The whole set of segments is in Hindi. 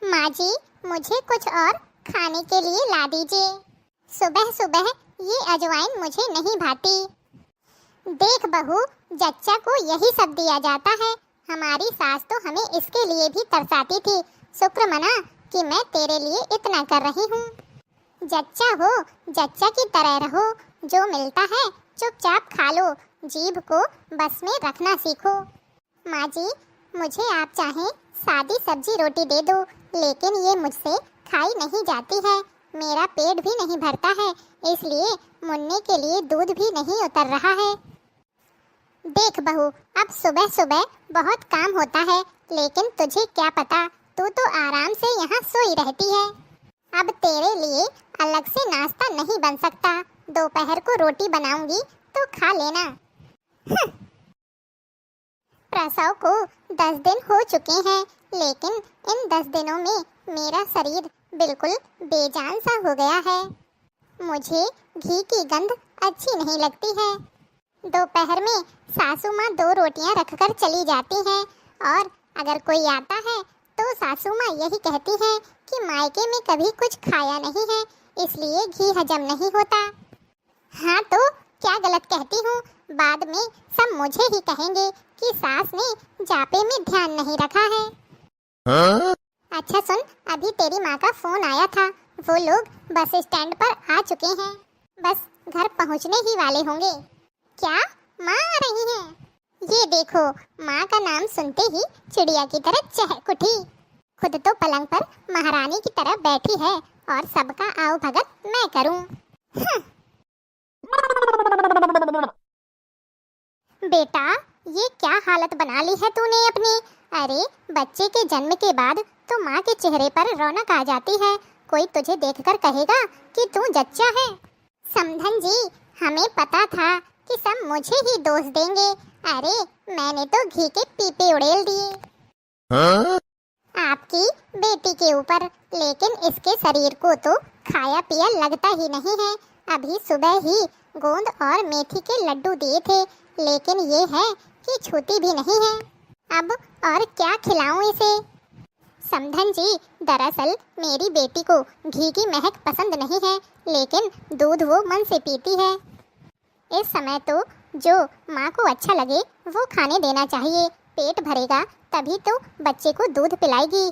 माँ जी, मुझे कुछ और खाने के लिए ला दीजिए। सुबह सुबह ये अजवाइन मुझे नहीं भाती। देख बहू, जच्चा को यही सब दिया जाता है। हमारी सास तो हमें इसके लिए भी तरसाती थी। शुक्र मना कि मैं तेरे लिए इतना कर रही हूँ। जच्चा हो, जच्चा की तरह रहो। जो मिलता है चुपचाप खा लो, जीभ को बस में रखना सीखो। माँ जी, मुझे आप चाहें सादी सब्जी रोटी दे दो, लेकिन ये मुझसे खाई नहीं जाती है। मेरा पेट भी नहीं भरता है, इसलिए मुन्ने के लिए दूध भी नहीं उतर रहा है। देख बहू, अब सुबह सुबह बहुत काम होता है, लेकिन तुझे क्या पता, तू तो आराम से यहाँ सोई रहती है। अब तेरे लिए अलग से नाश्ता नहीं बन सकता। दोपहर को रोटी बनाऊंगी तो खा लेना। प्रसव को 10 दिन हो चुके हैं, लेकिन इन 10 दिनों में मेरा शरीर बिल्कुल बेजान सा हो गया है। मुझे घी की गंध अच्छी नहीं लगती है। दोपहर में सासू माँ 2 रोटियां रखकर चली जाती हैं, और अगर कोई आता है तो सासू माँ यही कहती है कि मायके में कभी कुछ खाया नहीं है, इसलिए घी हजम नहीं होता। हाँ तो क्या गलत कहती हूँ? बाद में सब मुझे ही कहेंगे कि सास ने जापे में ध्यान नहीं रखा है। हाँ? अच्छा सुन, अभी तेरी माँ का फोन आया था। वो लोग बस स्टैंड पर आ चुके हैं, बस घर पहुँचने ही वाले होंगे। क्या माँ आ रही हैं? ये देखो, माँ का नाम सुनते ही चिड़िया की तरह चहक उठी। खुद तो पलंग पर महारानी की तरह बैठी है, और सबका आओ भगत मैं करूं। बेटा, ये क्या हालत बना ली है तूने अपनी? अरे, बच्चे के जन्म के बाद तो माँ के चेहरे पर रौनक आ जाती है। कोई तुझे देखकर कहेगा कि तू जच्चा है। समधन जी, हमें पता था कि सब मुझे ही दोष देंगे। अरे, मैंने तो घी के पीपे उड़ेल दिए। हाँ? आपकी बेटी के ऊपर, लेकिन इसके शरीर को तो खाया पिया लगता ही नहीं है। अभी सुबह ही गोंद और मेथी के लड्डू दिए थे, लेकिन ये है कि छूती भी नहीं है। अब और क्या खिलाऊं इसे? समधन जी, दरअसल मेरी बेटी को घी की महक पसंद नहीं है, लेकिन दूध वो मन से पीती है। इस समय तो जो माँ को अच्छा लगे वो खाने देना चाहिए। पेट भरेगा तभी तो बच्चे को दूध पिलाएगी।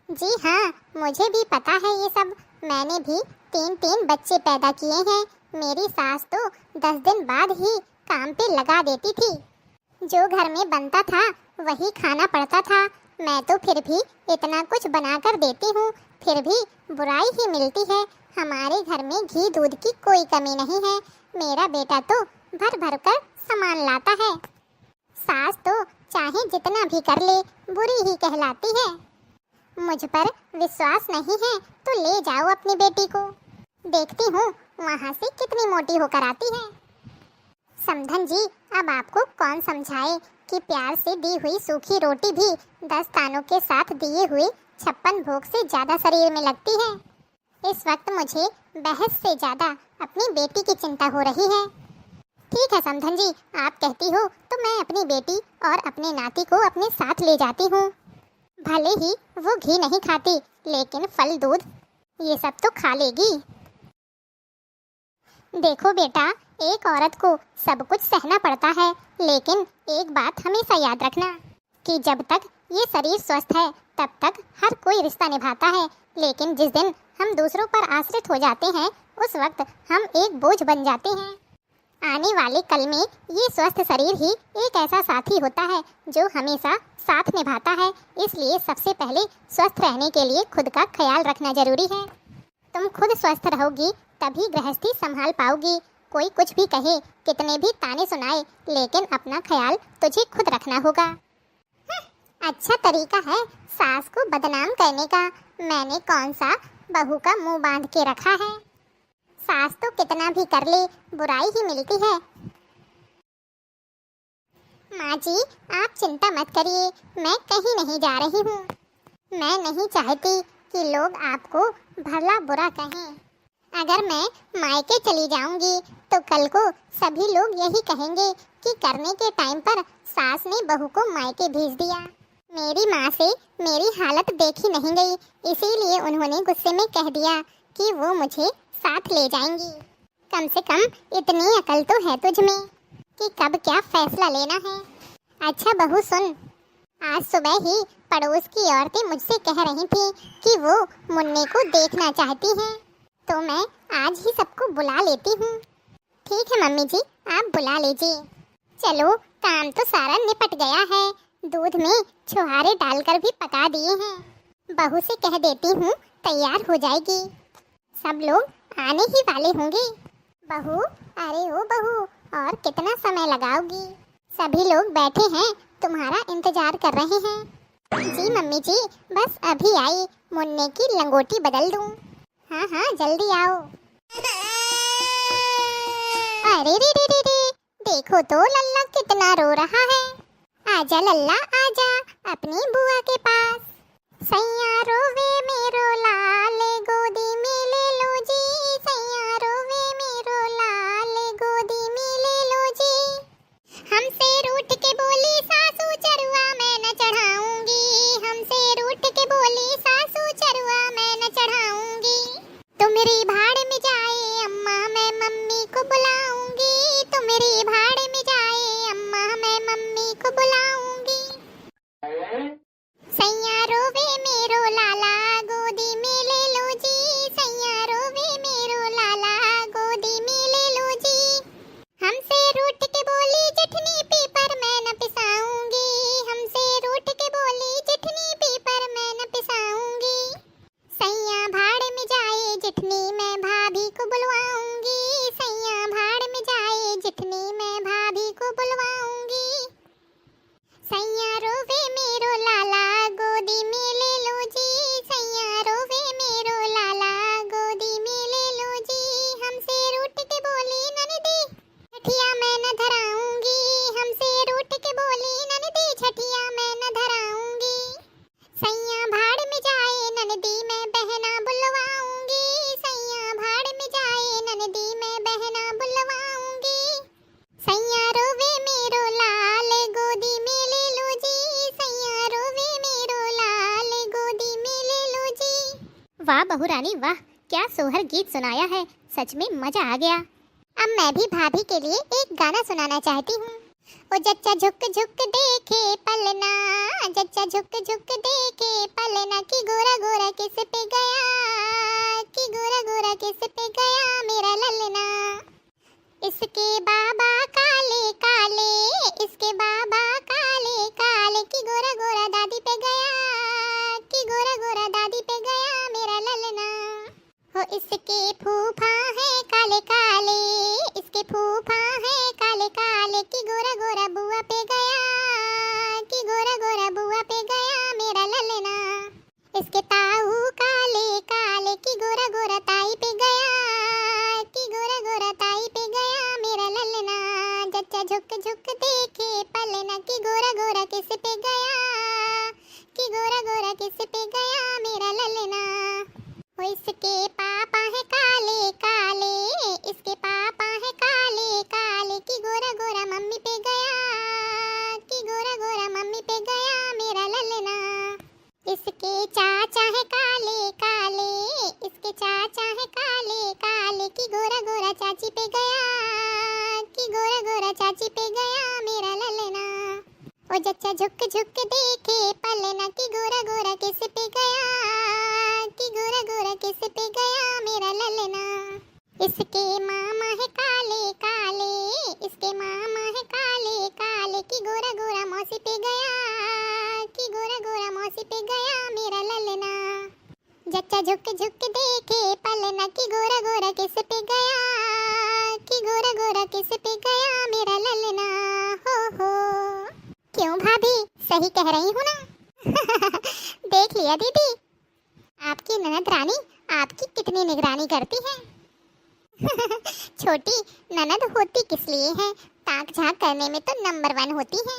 जी हाँ, मुझे भी पता है ये सब। मैंने भी 3 बच्चे पैदा किए हैं। मेरी सास तो 10 दिन बाद ही काम पे लगा देती थी। जो घर में बनता था वही खाना पड़ता था। मैं तो फिर भी इतना कुछ बनाकर देती हूँ, फिर भी बुराई ही मिलती है। हमारे घर में घी दूध की कोई कमी नहीं है। मेरा बेटा तो भर भर कर सामान लाता है। सास तो चाहे जितना भी कर ले, बुरी ही कहलाती है। मुझ पर विश्वास नहीं है तो ले जाओ अपनी बेटी को, देखती हूँ वहाँ से कितनी मोटी होकर आती है। समधन जी, अब आपको कौन समझाए कि प्यार से दी हुई सूखी रोटी भी 10 तानों के साथ दिए हुए 56 भोग से ज्यादा शरीर में लगती है। इस वक्त मुझे बहस से ज्यादा अपनी बेटी की चिंता हो रही है। ठीक है समधन जी, आप कहती हो तो मैं अपनी बेटी और अपने नाती को अपने साथ ले जाती हूँ। भले ही वो घी नहीं खाती, लेकिन फल दूध ये सब तो खा लेगी। देखो बेटा, एक औरत को सब कुछ सहना पड़ता है, लेकिन एक बात हमेशा याद रखना कि जब तक ये शरीर स्वस्थ है तब तक हर कोई रिश्ता निभाता है, लेकिन जिस दिन हम दूसरों पर आश्रित हो जाते हैं उस वक्त हम एक बोझ बन जाते हैं। आने वाले कल में ये स्वस्थ शरीर ही एक ऐसा साथी होता है जो हमेशा साथ निभाता है। इसलिए सबसे पहले स्वस्थ रहने के लिए खुद का ख्याल रखना जरूरी है। तुम खुद स्वस्थ रहोगी तभी गृहस्थी संभाल पाओगी। कोई कुछ भी कहे, कितने भी ताने सुनाए, लेकिन अपना ख्याल तुझे खुद रखना होगा। अच्छा तरीका है सास को बदनाम करने का। मैंने कौन सा बहू का मुंह बांध के रखा है। सास तो कितना भी कर ले, बुराई ही मिलती है। माँ जी, आप चिंता मत करिए, मैं कहीं नहीं जा रही हूँ। मैं नहीं चाहती कि लोग आपको भला बुरा कहें। अगर मैं मायके चली जाऊंगी तो कल को सभी लोग यही कहेंगे कि करने के टाइम पर सास ने बहू को मायके भेज दिया। मेरी माँ से मेरी हालत देखी नहीं गई, इसीलिए उन्होंने गुस्से में कह दिया कि वो मुझे साथ ले जाएंगी। कम से कम इतनी अकल तो है तुझ में कि कब क्या फैसला लेना है। अच्छा बहू सुन, आज सुबह ही पड़ोस की औरतें मुझसे कह रही थी कि वो मुन्ने को देखना चाहती हैं, तो मैं आज ही सबको बुला लेती हूँ। ठीक है मम्मी जी, आप बुला लीजिए। चलो काम तो सारा निपट गया है, दूध में छुहारे डालकर भी पका दिए हैं। बहू से कह देती हूँ तैयार हो जाएगी, सब लोग आने ही वाले होंगे। बहू, अरे ओ बहू, और कितना समय लगाओगी? सभी लोग बैठे हैं, तुम्हारा इंतजार कर रहे हैं। जी मम्मी जी, बस अभी आई, मुन्ने की लंगोटी बदल दूं। हाँ हाँ जल्दी आओ। अरे रे रे रे रे, देखो तो लल्ला कितना रो रहा है। आजा लल्ला आजा अपनी बुआ के पास। सैया रोवे मेरो लाल गोदी में ले लो जी, सैया रोवे मेरो लाल गोदी में ले लो जी। हमसे रूठ के बोली सासू चरुआ मैं न चढ़ाऊंगी, हमसे रूठ के बोली सासू चरुआ मैं न चढ़ाऊंगी। तुम्हारी भाड़ में जाए अम्मा मैं मम्मी को बुलाऊंगी, तुम्हारी भाड़ में जाए अम्मा मैं मम्मी को बुलाऊंगी। सैया रोवे मेरो लाला गोदी में ले लो जी, सैया रोवे मेरो लाला गोदी में ले लो जी। हमसे रूठ के बोली जिठनी पीपर मैं न पिसाऊंगी, हमसे रूठ के बोली जिठनी पीपर मैं न पिसाऊंगी। सैया भाड़ में जाए जिठनी मैं भाभी को बुलवाऊंगी, सैया भाड़ में जाए जिठनी मैं भाभी को बुलवाऊंगी। सैया रोवे मेरो लाला गोदी में ले लो जी, सैया रोवे मेरो लाला गोदी में ले लो जी। हमसे रूठ के बोली ननदी छठिया मैं न धराऊंगी, हमसे रूठ के बोली ननदी छठिया मैं न धराऊंगी। सैया भाड़ में जाए ननदी मैं बहना बुलवाऊंगी, सैया भाड़ में जाए ननदी मैं बहना बुलवाऊंगी। सैया रोवे मेरो लाल गोदी में ले लो जी, सैया रोवे मेरो लाल गोदी में ले लो जी। वाह बहू रानी वाह, क्या सोहर गीत सुनाया है, सच में मजा आ गया। अब मैं भी भाभी के लिए एक गाना सुनाना चाहती हूँ। ओ जच्चा झुक झुक देखे पलना, जच्चा झुक झुक देखे पलना, कि गोरा गोरा किस पे गया, कि गोरा गोरा किस पे गया मेरा ललना। इसके बाबा काले काले, इसके बाबा काले काले, कि गोरा गोरा दादी पे गया, कि गोरा गोरा दादी पे गया मेरा ललना। हो इसके फूफा है काले काले, इसके फूफा है काले काले, कि गोरा गोरा बुआ पे गया, कि गोरा गोरा बुआ पे गया मेरा ललना। इसके ताऊ काले काले, कि गोरा गोरा ताई पे गया, कि गोरा गोरा ताई पे गया मेरा ललना। जच्चा झुक झुक देखे पलना, कि गोरा गोरा किस पे गया, कि गोरा गोरा किस पे गया मेरा ललना। वो इसके पापा है काले काले, इसके पापा है काले काले, कि गोरा गोरा मम्मी पे गया, कि गोरा गोरा मम्मी पे गया मेरा ललना। इसके चाचा है काले काले, इसके चाचा है काले काले, कि गोरा गोरा चाची पे गया, कि गोरा गोरा चाची पे गया मेरा ललना। ओ जच्चा झुक झुक देखे पलना, कि गोरा गोरा किस पे गया, कि गोरा गोरा किस पे गया मेरा ललना। इसके मामा है काले काले, इसके मामा है काले काले, कि गोरा गोरा मौसी पे गया, कि गोरा गोरा मौसी पे गया मेरा ललना। जच्चा झुक झुक देखे पलना, कि गोरा गोरा किस पे गया, कि गोरा गोरा किस पे गया मेरा ललना। हो क्यों भाभी, सही कह रही हूँ ना? देख लिया दीदी, आपकी ननद रानी आपकी कितनी निगरानी करती है। छोटी ननद होती किस लिए है, ताक झाक करने में तो नंबर 1 होती है।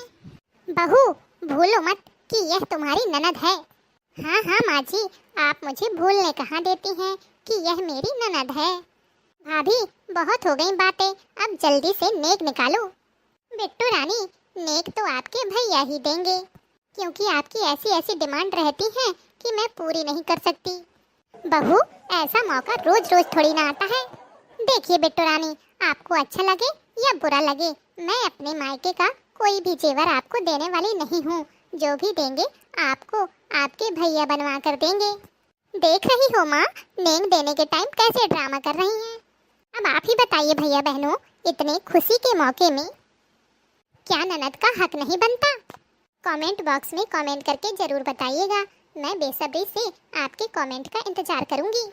बहू भूलो मत कि यह तुम्हारी ननद है। हाँ हाँ माँ जी, आप मुझे भूलने कहाँ देती हैं कि यह मेरी ननद है। भाभी बहुत हो गई बातें, अब जल्दी से नेक निकालो। बिट्टू रानी, नेक तो आपके भैया ही देंगे। क्योंकि आपकी ऐसी ऐसी डिमांड रहती है कि मैं पूरी नहीं कर सकती। बहू, ऐसा मौका रोज रोज थोड़ी ना आता है। देखिए बिट्टू रानी, आपको अच्छा लगे या बुरा लगे, मैं अपने मायके का कोई भी जेवर आपको देने वाली नहीं हूँ। जो भी देंगे आपको आपके भैया बनवा कर देंगे। देख रही हो माँ, नेंग देने के टाइम कैसे ड्रामा कर रही हैं। अब आप ही बताइए भैया बहनों, इतने खुशी के मौके में क्या ननद का हक नहीं बनता? कमेंट बॉक्स में कमेंट करके जरूर बताइएगा। मैं बेसब्री से आपके कमेंट का इंतजार करूंगी।